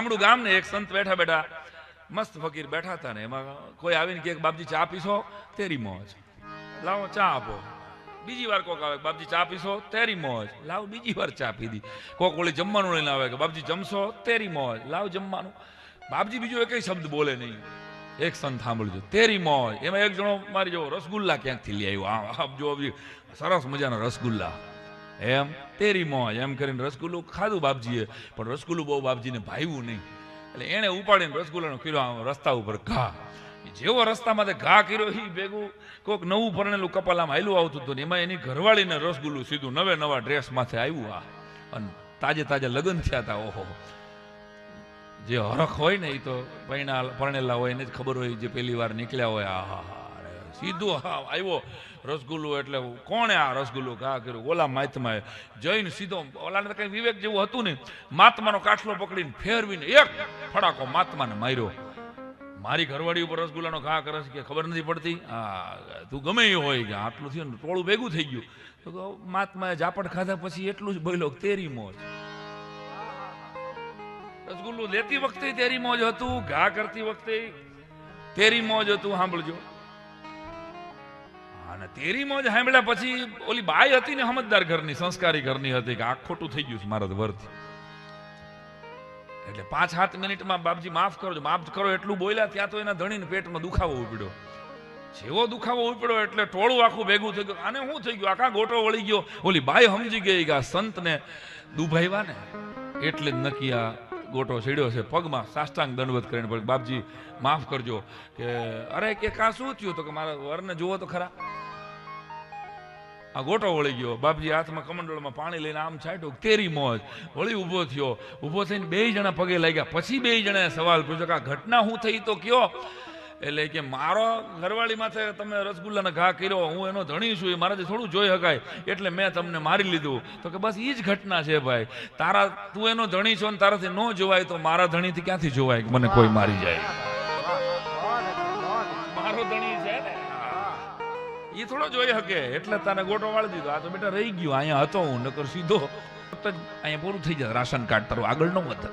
ગામડું ગામ ને એક સંત બેઠા બેઠા મસ્ત ફકીર બેઠા હતા ને એમાં કોઈ આવીને કે બાપજી ચા પીશો, તેરી મોજ, લાવો ચા આપો. બીજી વાર કોક આવે, બાપજી ચા પીશો, તેરી મોજ, લાવ બીજી વાર ચા પીધી. કોક ઓલી જમવાનું લઈને આવે કે બાપજી જમશો, તેરી મોજ, લાવ જમવાનું. બાપજી બીજો એક શબ્દ બોલે નહીં. એક સંત સાંભળજો, તેરી મોજ. એમાં એક જણો મારી જો રસગુલ્લા ક્યાંકથી લઈ આવ્યો, આપ જો સરસ મજાના રસગુલ્લા, એમ તેરી મોજ એમ કરીને રસગુલ્લું ખાધું બાપજીએ, પણ રસગુલ્લું બહુ બાપજીને ભાવ્યું નહીં. એટલે એને ઉપાડીને રસગુલ્લાનો કર્યો રસ્તા ઉપર ઘા. જેવો રસ્તામાં ઘા કર્યો એ ભેગું કોઈક નવું પરણેલું કપાલામાં હાયલું આવતું હતું ને એમાં એની ઘરવાળીને રસગુલ્લું સીધું નવા ડ્રેસ માથે આવ્યું. અને તાજે લગ્ન થયા હતા. ઓહો, જે હરખ હોય ને એ તો પરણેલા હોય એને જ ખબર હોય, જે પહેલી વાર નીકળ્યા હોય. સીધું આવ્યો રસગુલ્લું. એટલે કોણે આ રસગુલ્લું ઘા કર્યું? ઓલા માતમાએ જઈને સીધો, ઓલાને કઈ વિવેક જેવું હતું ને, માતમાનો કાટલો પકડીને ફેરવીને એક ફડાકો માતમાને માર્યો. મારી ઘરવાળી ઉપર રસગુલ્લાનો ઘા કરે છે કે ખબર નથી પડતી? તું ગમે એ હોય કે આટલું થયું ને ટોળું ભેગું થઈ ગયું. તો માતમાએ ઝાપટ ખાધા પછી એટલું જ બોલ્યો, તેરી મોજ. રસગુલ્લું લેતી વખતે તેરી મોજ હતું, ઘા કરતી વખતે તેરી મોજ હતું. સાંભળજો, અને તેરી મોજ સાંભળ્યા પછી ઓલી બાઈ હતી ને સમજદાર ઘરની, સંસ્કારી ઘરની હતી કે આ ખોટું થઈ ગયું છે મારા વર્થી. એટલે 5-7 મિનિટમાં બાપજી માફ કરો, માફ કરો એટલું બોલ્યા ત્યાં તો એના ધણીને પેટમાં દુખાવો ઉપડ્યો. જેવો દુખાવો ઉપડ્યો એટલે ટોળું આખું ભેગું થઈ ગયું. આને શું થઈ ગયું? આખા ગોટો વળી ગયો. ઓલી બાઈ સમજી ગઈ કે આ સંતને દુભાવ્યા ને એટલે જ નક્કી આ ગોટો છેડ્યો છે. પગમાં સાષ્ટાંગ દંડવત કરીને પડે, બાપજી માફ કરજો. કે અરે કે કાં શું થયું? તો કે મારા વરને જુઓ તો ખરા. આ ગોટો વળી ગયો. બાપજી હાથમાં કમંડળમાં પાણી લઈને આમ છાંટ્યું, તેરી મોજ. વળી ઊભો થયો. ઊભો થઈને 2 જણા પગે લાગ્યા. પછી 2 જણાએ સવાલ પૂછ્યો કે આ ઘટના શું થઈ તો કયો? એટલે કે મારો ઘરવાળી માથે તમે રસગુલ્લાનો ઘા કર્યો, હું એનો ધણી છું, એ મારાથી થોડું જોઈ શકાય એટલે મેં તમને મારી લીધું. તો કે બસ એ જ ઘટના છે ભાઈ. તું એનો ધણી છો ને તારાથી ન જોવાય તો મારા ધણીથી ક્યાંથી જોવાય કે મને કોઈ મારી જાય? મારો ધણી છે ને એ થોડો જોઈ શકે એટલે તને ગોટો વાળી દીધો. આ તો બેટા રહી ગયો, અહીંયા હતો હું, નકર સીધો અહીંયા પૂરું થઈ જાય. રાશન કાર્ડ તારું આગળ ન વધે.